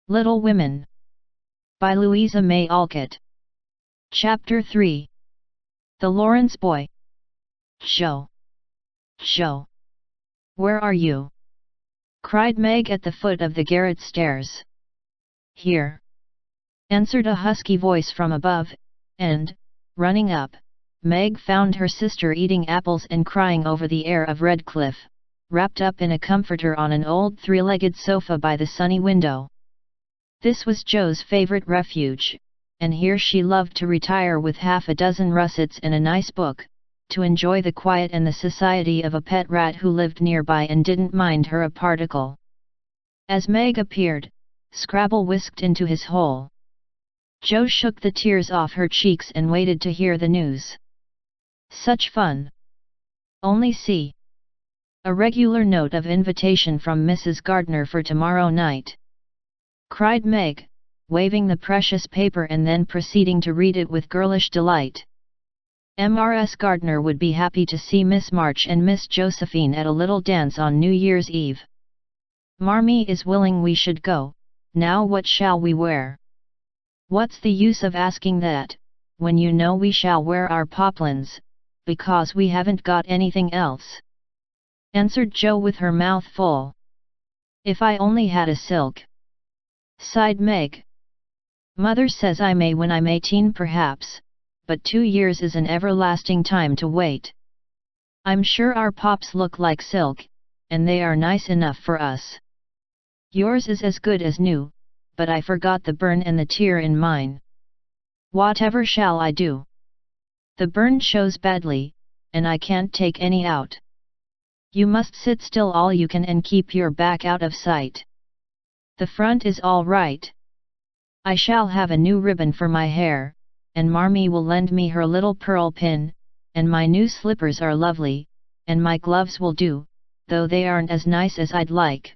Little Women by Louisa May Alcott. Chapter 3. The Lawrence Boy. Joe. Joe. Where are you? Cried Meg at the foot of the garret stairs. Here, answered a husky voice from above, and, running up, Meg found her sister eating apples and crying over the heir of Redcliffe, wrapped up in a comforter on an old three-legged sofa by the sunny window. This was Joe's favorite refuge, and here she loved to retire with half a dozen russets and a nice book, to enjoy the quiet and the society of a pet rat who lived nearby and didn't mind her a particle. As Meg appeared, Scrabble whisked into his hole. Joe shook the tears off her cheeks and waited to hear the news. Such fun! Only see! A regular note of invitation from Mrs. Gardner for tomorrow night! Cried Meg, waving the precious paper and then proceeding to read it with girlish delight. Mrs. Gardner would be happy to see Miss March and Miss Josephine at a little dance on New Year's Eve. Marmee is willing we should go. Now what shall we wear? What's the use of asking that, when you know we shall wear our poplins, because we haven't got anything else? Answered Joe with her mouth full. If I only had a silk! Sighed Meg. Mother says I may when I'm 18 perhaps, but 2 years is an everlasting time to wait. I'm sure our pops look like silk, and they are nice enough for us. Yours is as good as new, but I forgot the burn and the tear in mine. Whatever shall I do? The burn shows badly, and I can't take any out. You must sit still all you can and keep your back out of sight. The front is all right. I shall have a new ribbon for my hair, and Marmee will lend me her little pearl pin, and my new slippers are lovely, and my gloves will do, though they aren't as nice as I'd like.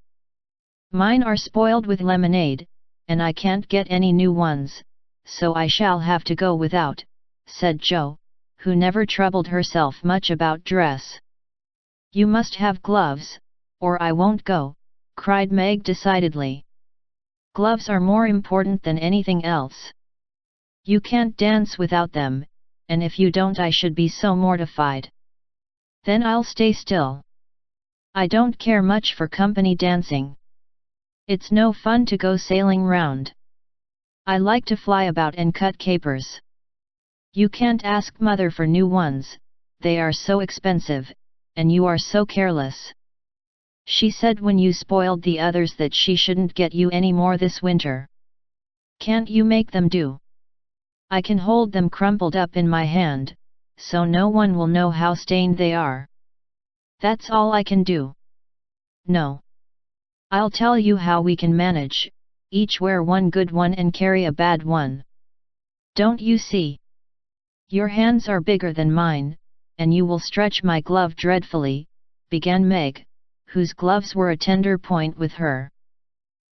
Mine are spoiled with lemonade, and I can't get any new ones, so I shall have to go without, said Joe, who never troubled herself much about dress. You must have gloves, or I won't go, cried Meg decidedly. Gloves are more important than anything else. You can't dance without them, and if you don't I should be so mortified. Then I'll stay still. I don't care much for company dancing. It's no fun to go sailing round. I like to fly about and cut capers. You can't ask Mother for new ones, they are so expensive, and you are so careless. She said when you spoiled the others that she shouldn't get you any more this winter. Can't you make them do? I can hold them crumpled up in my hand, so no one will know how stained they are. That's all I can do. No. I'll tell you how we can manage, each wear one good one and carry a bad one. Don't you see? Your hands are bigger than mine, and you will stretch my glove dreadfully, began Meg, whose gloves were a tender point with her.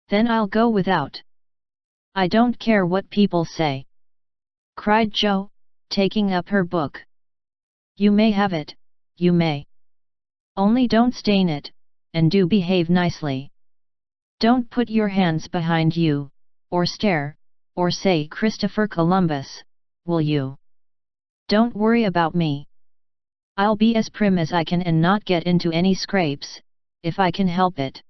Then I'll go without. I don't care what people say, cried Joe, taking up her book. You may have it, you may. Only don't stain it, and do behave nicely. Don't put your hands behind you, or stare, or say Christopher Columbus, will you? Don't worry about me. I'll be as prim as I can and not get into any scrapes, if I can help it.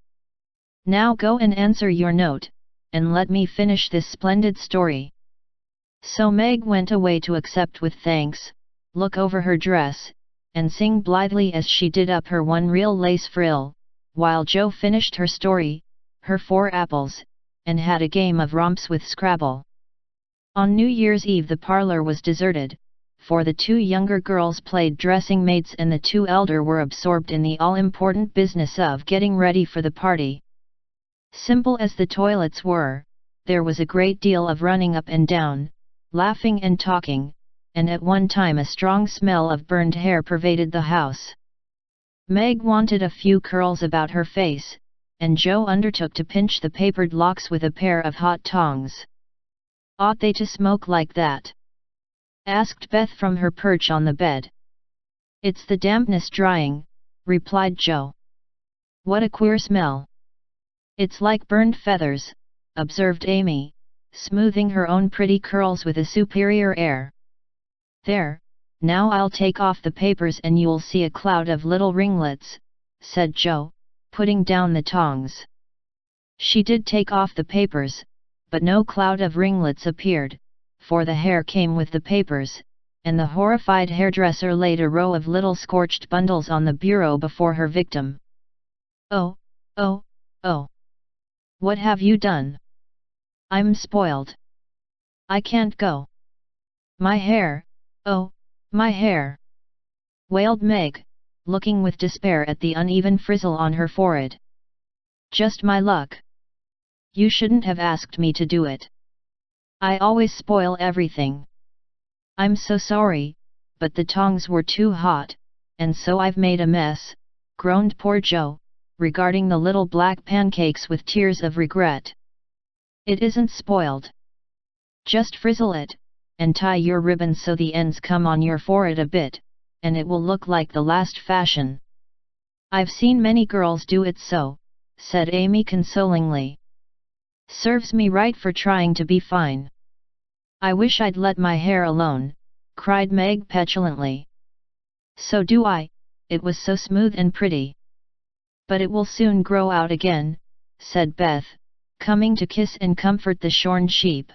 Now go and answer your note, and let me finish this splendid story. So Meg went away to accept with thanks, look over her dress, and sing blithely as she did up her one real lace frill, while Joe finished her story, her 4 apples, and had a game of romps with Scrabble. On New Year's Eve the parlor was deserted, for the 2 younger girls played dressing maids and the 2 elder were absorbed in the all-important business of getting ready for the party. Simple as the toilets were, there was a great deal of running up and down, laughing and talking, and at one time a strong smell of burned hair pervaded the house. Meg wanted a few curls about her face, and Joe undertook to pinch the papered locks with a pair of hot tongs. Ought they to smoke like that? Asked Beth from her perch on the bed. It's the dampness drying, replied Joe. What a queer smell. It's like burned feathers, observed Amy, smoothing her own pretty curls with a superior air. There, now I'll take off the papers and you'll see a cloud of little ringlets, said Joe, putting down the tongs. She did take off the papers, but no cloud of ringlets appeared, for the hair came with the papers, and the horrified hairdresser laid a row of little scorched bundles on the bureau before her victim. Oh, oh, oh! What have you done? I'm spoiled. I can't go. My hair, oh, my hair! Wailed Meg, looking with despair at the uneven frizzle on her forehead. Just my luck. You shouldn't have asked me to do it. I always spoil everything. I'm so sorry, but the tongs were too hot, and so I've made a mess, groaned poor Joe, regarding the little black pancakes with tears of regret. It isn't spoiled. Just frizzle it, and tie your ribbon so the ends come on your forehead a bit, and it will look like the last fashion. I've seen many girls do it so, said Amy consolingly. Serves me right for trying to be fine. I wish I'd let my hair alone, cried Meg petulantly. So do I, it was so smooth and pretty. But it will soon grow out again, said Beth, coming to kiss and comfort the shorn sheep.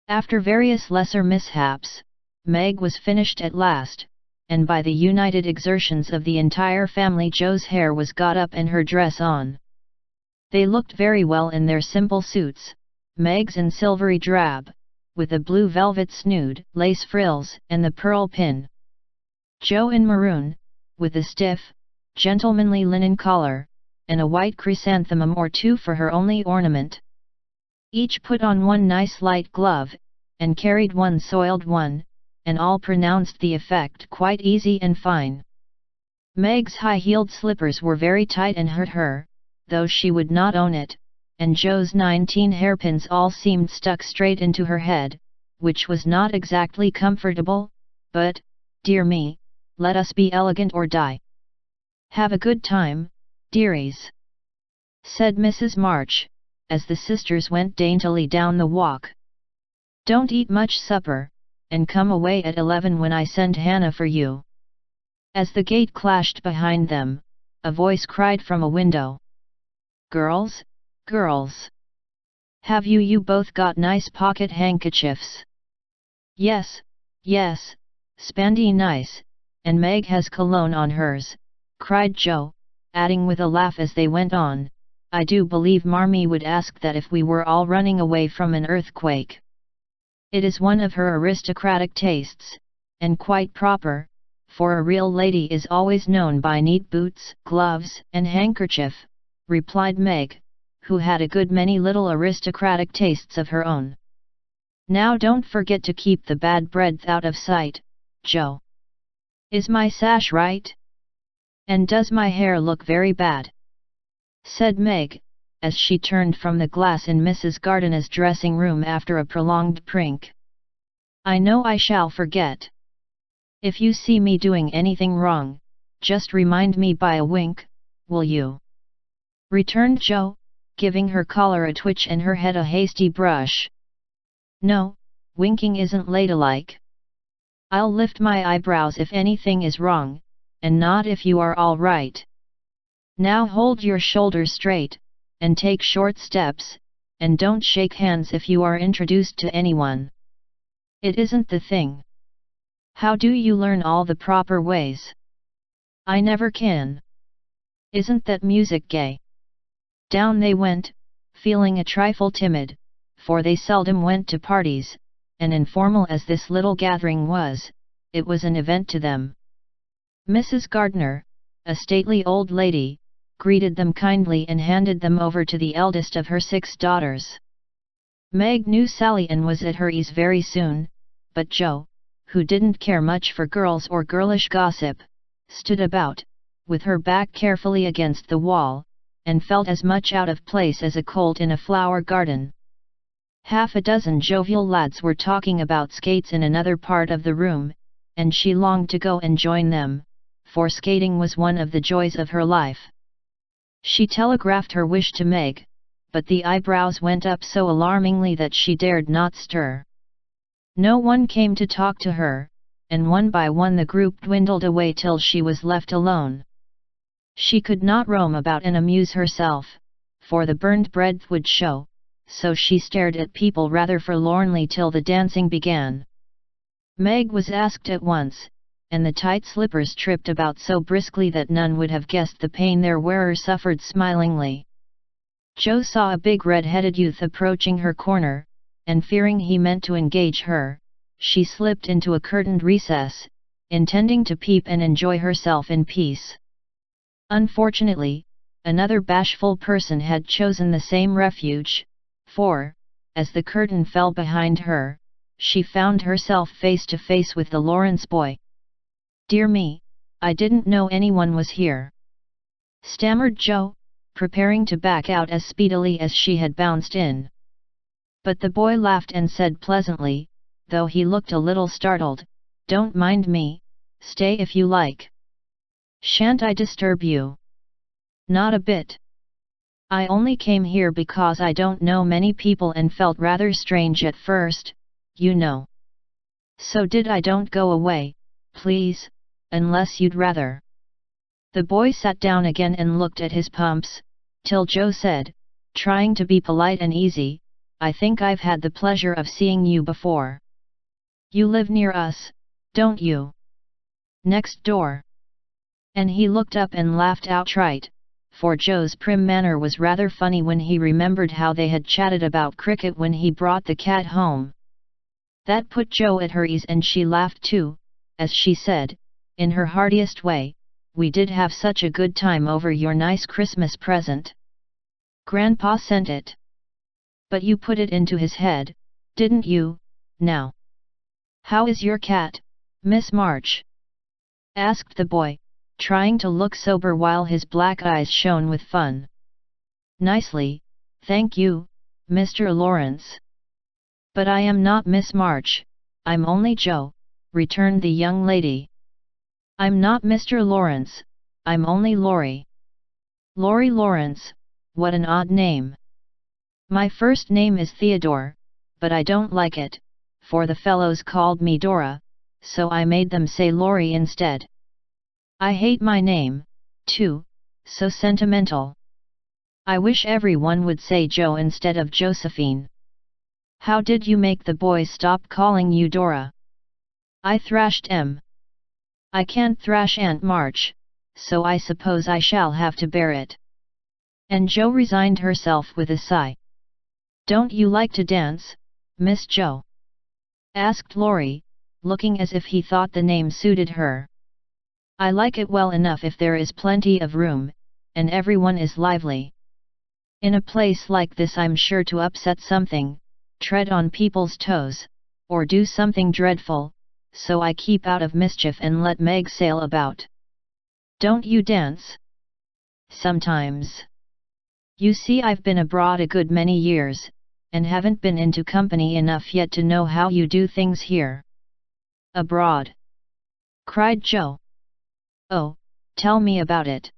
After various lesser mishaps, Meg was finished at last, and by the united exertions of the entire family Joe's hair was got up and her dress on. They looked very well in their simple suits, Meg's in silvery drab, with a blue velvet snood, lace frills, and the pearl pin. Joe in maroon, with a stiff, gentlemanly linen collar, and a white chrysanthemum or two for her only ornament. Each put on one nice light glove, and carried one soiled one, and all pronounced the effect quite easy and fine. Meg's high-heeled slippers were very tight and hurt her, though she would not own it, and Joe's 19 hairpins all seemed stuck straight into her head, which was not exactly comfortable, but, dear me, let us be elegant or die. Have a good time, dearies, said Mrs. March, as the sisters went daintily down the walk. Don't eat much supper, and come away at 11 when I send Hannah for you. As the gate clashed behind them, a voice cried from a window. Girls, girls! Have you both got nice pocket handkerchiefs? Yes, yes, spandy nice, and Meg has cologne on hers, cried Joe, adding with a laugh as they went on, I do believe Marmee would ask that if we were all running away from an earthquake. It is one of her aristocratic tastes, and quite proper, for a real lady is always known by neat boots, gloves, and handkerchief, replied Meg, who had a good many little aristocratic tastes of her own. Now don't forget to keep the bad breath out of sight, Joe. Is my sash right? And does my hair look very bad? Said Meg, as she turned from the glass in Mrs. Gardiner's dressing room after a prolonged prink. I know I shall forget. If you see me doing anything wrong, just remind me by a wink, will you? Returned Joe, giving her collar a twitch and her head a hasty brush. No, winking isn't ladylike. I'll lift my eyebrows if anything is wrong, and not if you are all right. Now hold your shoulders straight, and take short steps, and don't shake hands if you are introduced to anyone. It isn't the thing. How do you learn all the proper ways? I never can. Isn't that music gay? Down they went, feeling a trifle timid, for they seldom went to parties, and informal as this little gathering was, it was an event to them. Mrs. Gardiner, a stately old lady, greeted them kindly and handed them over to the eldest of her 6 daughters. Meg knew Sally and was at her ease very soon, but Joe, who didn't care much for girls or girlish gossip, stood about, with her back carefully against the wall, and felt as much out of place as a colt in a flower garden. Half a dozen jovial lads were talking about skates in another part of the room, and she longed to go and join them, for skating was one of the joys of her life. She telegraphed her wish to Meg, but the eyebrows went up so alarmingly that she dared not stir. No one came to talk to her, and one by one the group dwindled away till she was left alone. She could not roam about and amuse herself, for the burned bread would show, so she stared at people rather forlornly till the dancing began. Meg was asked at once, and the tight slippers tripped about so briskly that none would have guessed the pain their wearer suffered smilingly. Jo saw a big red-headed youth approaching her corner, and fearing he meant to engage her, she slipped into a curtained recess, intending to peep and enjoy herself in peace. Unfortunately, another bashful person had chosen the same refuge, for, as the curtain fell behind her, she found herself face to face with the Lawrence boy. "Dear me, I didn't know anyone was here," stammered Jo, preparing to back out as speedily as she had bounced in. But the boy laughed and said pleasantly, though he looked a little startled, "Don't mind me, stay if you like. Shan't I disturb you?" "Not a bit. I only came here because I don't know many people and felt rather strange at first, you know. So did I. Don't go away, please, unless you'd rather." The boy sat down again and looked at his pumps, till Jo said, trying to be polite and easy, "I think I've had the pleasure of seeing you before. You live near us, don't you? Next door." And he looked up and laughed outright, for Jo's prim manner was rather funny when he remembered how they had chatted about cricket when he brought the cat home. That put Jo at her ease and she laughed too, as she said, in her heartiest way, "We did have such a good time over your nice Christmas present. Grandpa sent it. But you put it into his head, didn't you, now? How is your cat, Miss March?" asked the boy, trying to look sober while his black eyes shone with fun. "Nicely, thank you, Mr. Lawrence." "But I am not Miss March, I'm only Jo," returned the young lady. "I'm not Mr. Lawrence, I'm only Laurie." "Laurie Lawrence, what an odd name." "My first name is Theodore, but I don't like it, for the fellows called me Dora, so I made them say Laurie instead. I hate my name, too, so sentimental. I wish everyone would say Jo instead of Josephine." "How did you make the boys stop calling you Dora?" "I thrashed em. I can't thrash Aunt March, so I suppose I shall have to bear it." And Jo resigned herself with a sigh. "Don't you like to dance, Miss Jo?" asked Laurie, looking as if he thought the name suited her. "I like it well enough if there is plenty of room, and everyone is lively. In a place like this I'm sure to upset something, tread on people's toes, or do something dreadful, so I keep out of mischief and let Meg sail about." "Don't you dance?" "Sometimes. You see, I've been abroad a good many years, and haven't been into company enough yet to know how you do things here." "Abroad?" cried Jo. "Oh, tell me about it.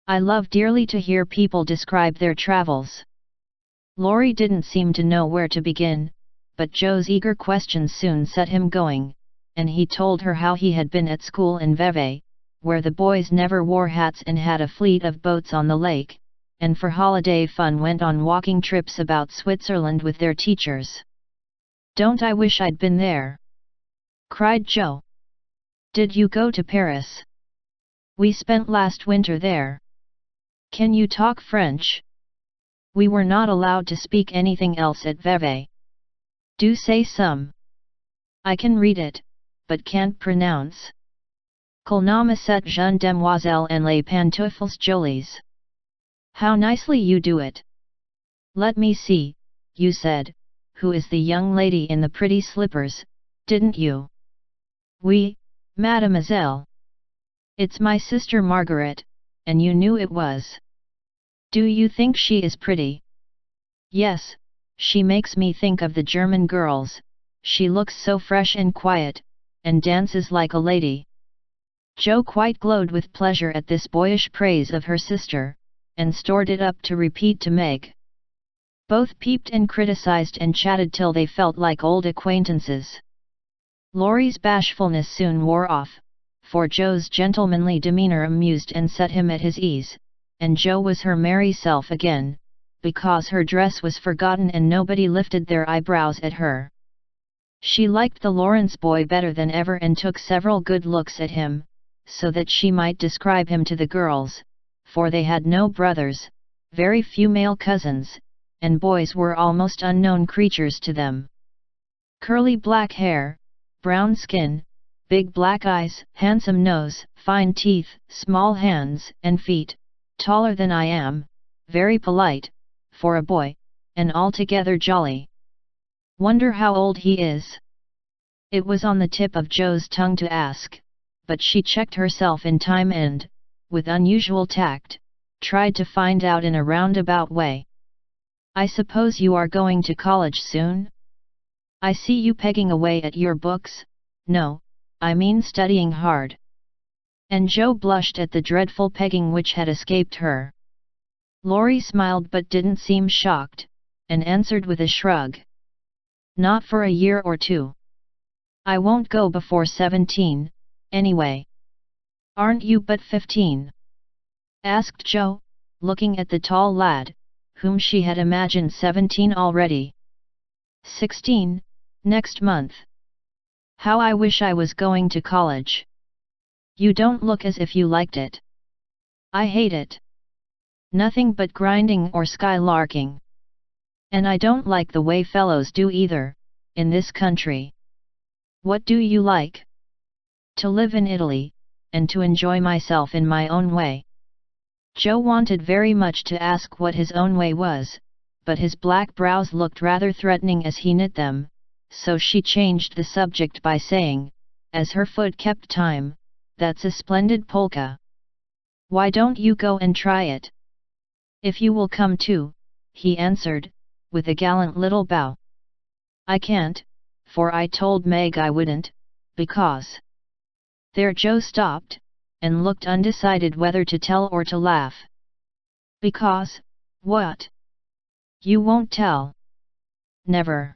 I love dearly to hear people describe their travels." Laurie didn't seem to know where to begin, but Jo's eager questions soon set him going, and he told her how he had been at school in Vevey, where the boys never wore hats and had a fleet of boats on the lake, and for holiday fun went on walking trips about Switzerland with their teachers. "Don't I wish I'd been there!" cried Jo. "Did you go to Paris?" "We spent last winter there." "Can you talk French?" "We were not allowed to speak anything else at Vevey." "Do say some." "I can read it, but can't pronounce. Quel nom est cette jeune demoiselle en les pantoufles jolies?" "How nicely you do it." "Let me see, you said, who is the young lady in the pretty slippers, didn't you?" "Oui, mademoiselle. It's my sister Margaret, and you knew it was." "Do you think she is pretty?" "Yes, she makes me think of the German girls, she looks so fresh and quiet, and dances like a lady." Jo quite glowed with pleasure at this boyish praise of her sister, and stored it up to repeat to Meg. Both peeped and criticized and chatted till they felt like old acquaintances. Laurie's bashfulness soon wore off, for Joe's gentlemanly demeanor amused and set him at his ease, and Joe was her merry self again, because her dress was forgotten and nobody lifted their eyebrows at her. She liked the Lawrence boy better than ever and took several good looks at him, so that she might describe him to the girls, for they had no brothers, very few male cousins, and boys were almost unknown creatures to them. Curly black hair, brown skin, big black eyes, handsome nose, fine teeth, small hands and feet, taller than I am, very polite, for a boy, and altogether jolly. Wonder how old he is? It was on the tip of Joe's tongue to ask, but she checked herself in time and, with unusual tact, tried to find out in a roundabout way. I suppose you are going to college soon? I see you pegging away at your books. No, I mean studying hard. And Joe blushed at the dreadful pegging which had escaped her. Laurie smiled but didn't seem shocked, and answered with a shrug. Not for a year or two. I won't go before 17, anyway. Aren't you but 15? Asked Joe, looking at the tall lad, whom she had imagined 17 already. 16, next month. How I wish I was going to college. You don't look as if you liked it. I hate it. Nothing but grinding or skylarking. And I don't like the way fellows do either, in this country. What do you like? To live in Italy, and to enjoy myself in my own way. Joe wanted very much to ask what his own way was, but his black brows looked rather threatening as he knit them, so she changed the subject by saying, as her foot kept time, "That's a splendid polka. Why don't you go and try it? If you will come too," he answered, with a gallant little bow. I can't, for I told Meg I wouldn't, because... There Joe stopped, and looked undecided whether to tell or to laugh. Because, what? You won't tell? Never.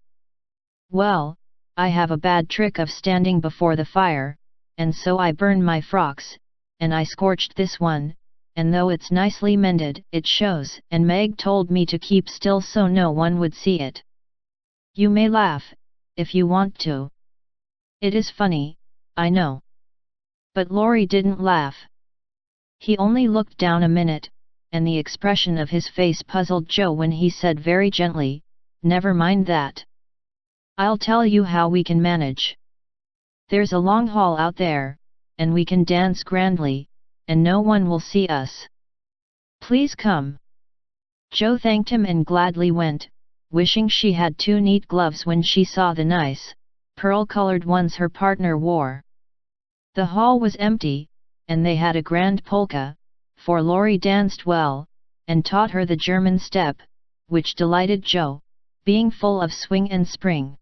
Well, I have a bad trick of standing before the fire, and so I burn my frocks, and I scorched this one, and though it's nicely mended, it shows, and Meg told me to keep still so no one would see it. You may laugh, if you want to. It is funny, I know. But Laurie didn't laugh. He only looked down a minute, and the expression of his face puzzled Joe when he said very gently, "Never mind that. I'll tell you how we can manage. There's a long hall out there, and we can dance grandly, and no one will see us. Please come." Joe thanked him and gladly went, wishing she had 2 neat gloves when she saw the nice, pearl-colored ones her partner wore. The hall was empty, and they had a grand polka, for Laurie danced well, and taught her the German step, which delighted Joe, being full of swing and spring.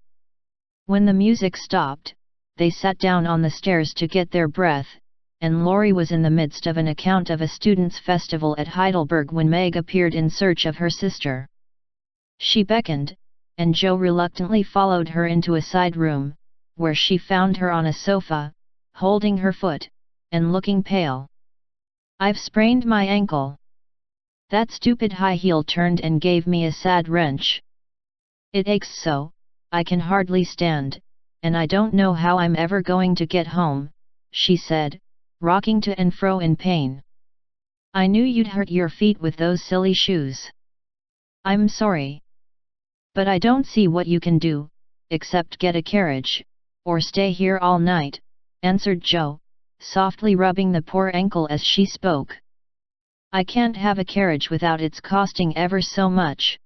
When the music stopped, they sat down on the stairs to get their breath, and Laurie was in the midst of an account of a students' festival at Heidelberg when Meg appeared in search of her sister. She beckoned, and Joe reluctantly followed her into a side room, where she found her on a sofa, holding her foot, and looking pale. "I've sprained my ankle. That stupid high heel turned and gave me a sad wrench. It aches so, I can hardly stand, and I don't know how I'm ever going to get home," she said, rocking to and fro in pain. "I knew you'd hurt your feet with those silly shoes. I'm sorry. But I don't see what you can do, except get a carriage, or stay here all night," answered Joe, softly rubbing the poor ankle as she spoke. "I can't have a carriage without its costing ever so much.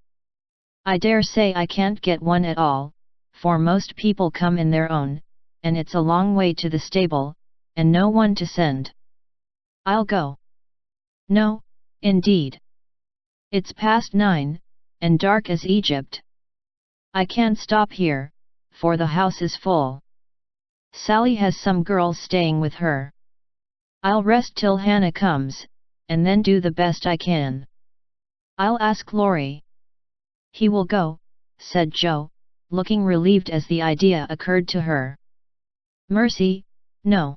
I dare say I can't get one at all, for most people come in their own, and it's a long way to the stable, and no one to send. I'll go." "No, indeed. It's past 9, and dark as Egypt. I can't stop here, for the house is full. Sally has some girls staying with her. I'll rest till Hannah comes, and then do the best I can. I'll ask Laurie." He will go, said Joe, looking relieved as the idea occurred to her. Mercy, no.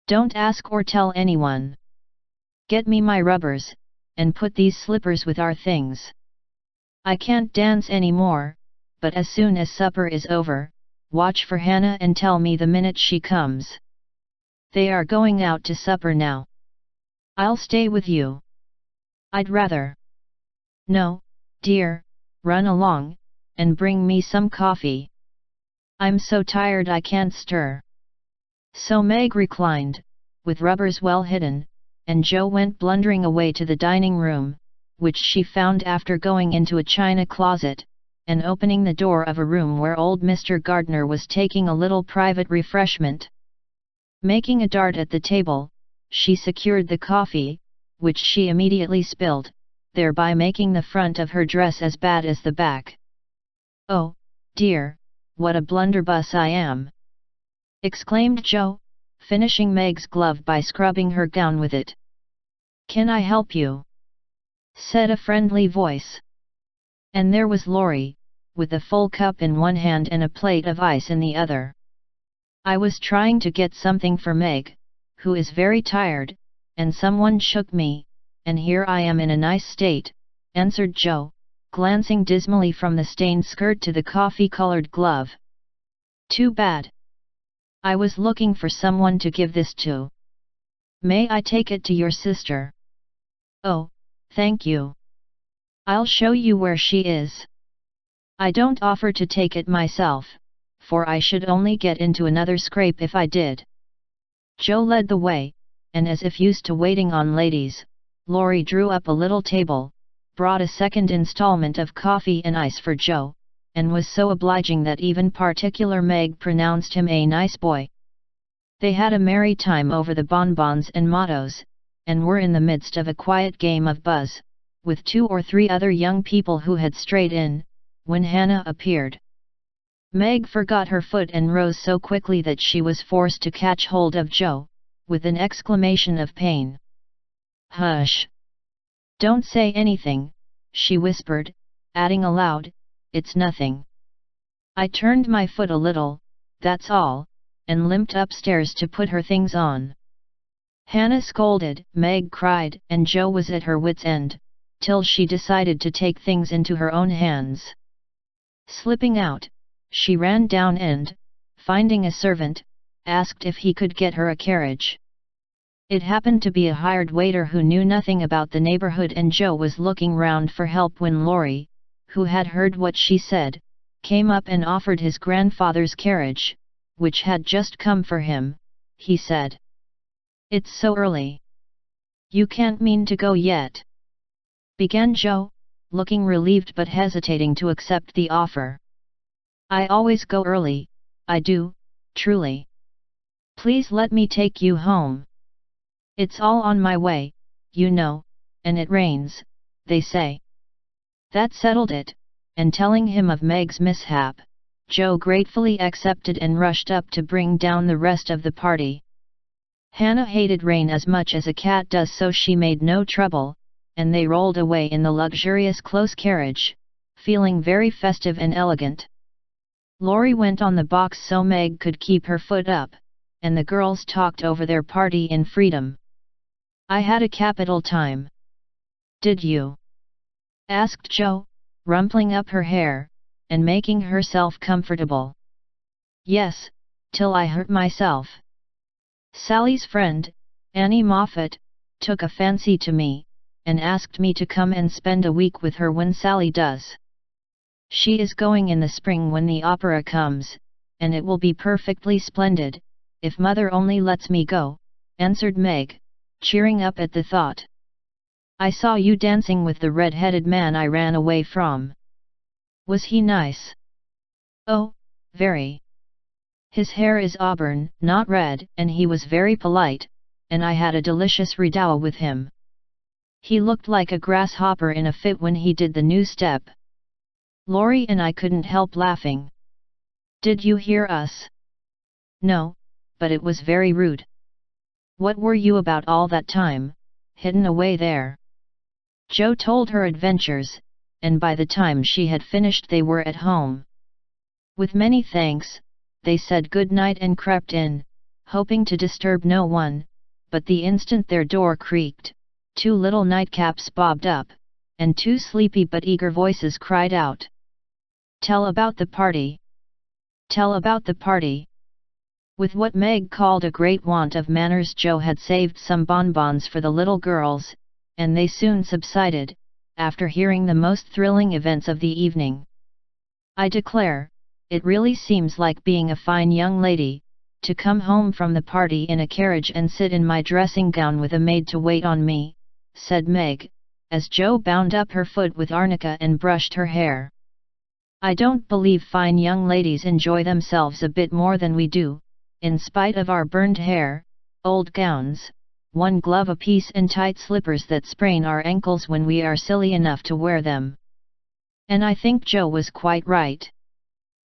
Don't ask or tell anyone. Get me my rubbers, and put these slippers with our things. I can't dance anymore, but as soon as supper is over, watch for Hannah and tell me the minute she comes. They are going out to supper now. I'll stay with you. I'd rather. No, dear, run along, and bring me some coffee. I'm so tired I can't stir. So Meg reclined, with rubbers well hidden, and Joe went blundering away to the dining room, which she found after going into a china closet, and opening the door of a room where old Mr. Gardner was taking a little private refreshment. Making a dart at the table, she secured the coffee, which she immediately spilled, thereby making the front of her dress as bad as the back. Oh, dear, what a blunderbuss I am! Exclaimed Joe, finishing Meg's glove by scrubbing her gown with it. Can I help you? Said a friendly voice. And there was Laurie, with a full cup in one hand and a plate of ice in the other. I was trying to get something for Meg, who is very tired, and someone shook me, and here I am in a nice state, answered Joe, glancing dismally from the stained skirt to the coffee-colored glove. Too bad. I was looking for someone to give this to. May I take it to your sister? Oh, thank you. I'll show you where she is. I don't offer to take it myself, for I should only get into another scrape if I did. Joe led the way, and as if used to waiting on ladies, Laurie drew up a little table, brought a second installment of coffee and ice for Joe, and was so obliging that even particular Meg pronounced him a nice boy. They had a merry time over the bonbons and mottos, and were in the midst of a quiet game of buzz, with 2 or 3 other young people who had strayed in, when Hannah appeared. Meg forgot her foot and rose so quickly that she was forced to catch hold of Joe, with an exclamation of pain. Hush! Don't say anything, she whispered, adding aloud, it's nothing. I turned my foot a little, that's all, and limped upstairs to put her things on. Hannah scolded, Meg cried, and Joe was at her wits' end, till she decided to take things into her own hands. Slipping out, she ran down and, finding a servant, asked if he could get her a carriage. It happened to be a hired waiter who knew nothing about the neighborhood, and Joe was looking round for help when Laurie, who had heard what she said, came up and offered his grandfather's carriage, which had just come for him. He said, "It's so early. You can't mean to go yet?" began Joe, looking relieved but hesitating to accept the offer. "I always go early, I do, truly. Please let me take you home. It's all on my way, you know, and it rains, they say." That settled it, and telling him of Meg's mishap, Joe gratefully accepted and rushed up to bring down the rest of the party. Hannah hated rain as much as a cat does, so she made no trouble, and they rolled away in the luxurious close carriage, feeling very festive and elegant. Laurie went on the box so Meg could keep her foot up, and the girls talked over their party in freedom. "I had a capital time." "Did you?" asked Joe, rumpling up her hair, and making herself comfortable. "Yes, till I hurt myself. Sally's friend, Annie Moffat, took a fancy to me, and asked me to come and spend a week with her when Sally does. She is going in the spring when the opera comes, and it will be perfectly splendid, if Mother only lets me go," answered Meg, cheering up at the thought. "I saw you dancing with the red-headed man I ran away from. Was he nice?" "Oh, very. His hair is auburn, not red, and he was very polite, and I had a delicious redow with him. He looked like a grasshopper in a fit when he did the new step." Laurie and I couldn't help laughing. "Did you hear us?" "No, but it was very rude." "What were you about all that time, hidden away there?" Joe told her adventures, and by the time she had finished they were at home. With many thanks, they said good night and crept in, hoping to disturb no one, but the instant their door creaked, 2 little nightcaps bobbed up, and 2 sleepy but eager voices cried out. "Tell about the party! Tell about the party!" With what Meg called a great want of manners, Joe had saved some bonbons for the little girls, and they soon subsided, after hearing the most thrilling events of the evening. "I declare, it really seems like being a fine young lady, to come home from the party in a carriage and sit in my dressing gown with a maid to wait on me," said Meg, as Joe bound up her foot with arnica and brushed her hair. "I don't believe fine young ladies enjoy themselves a bit more than we do, in spite of our burned hair, old gowns, 1 glove apiece and tight slippers that sprain our ankles when we are silly enough to wear them." And I think Joe was quite right.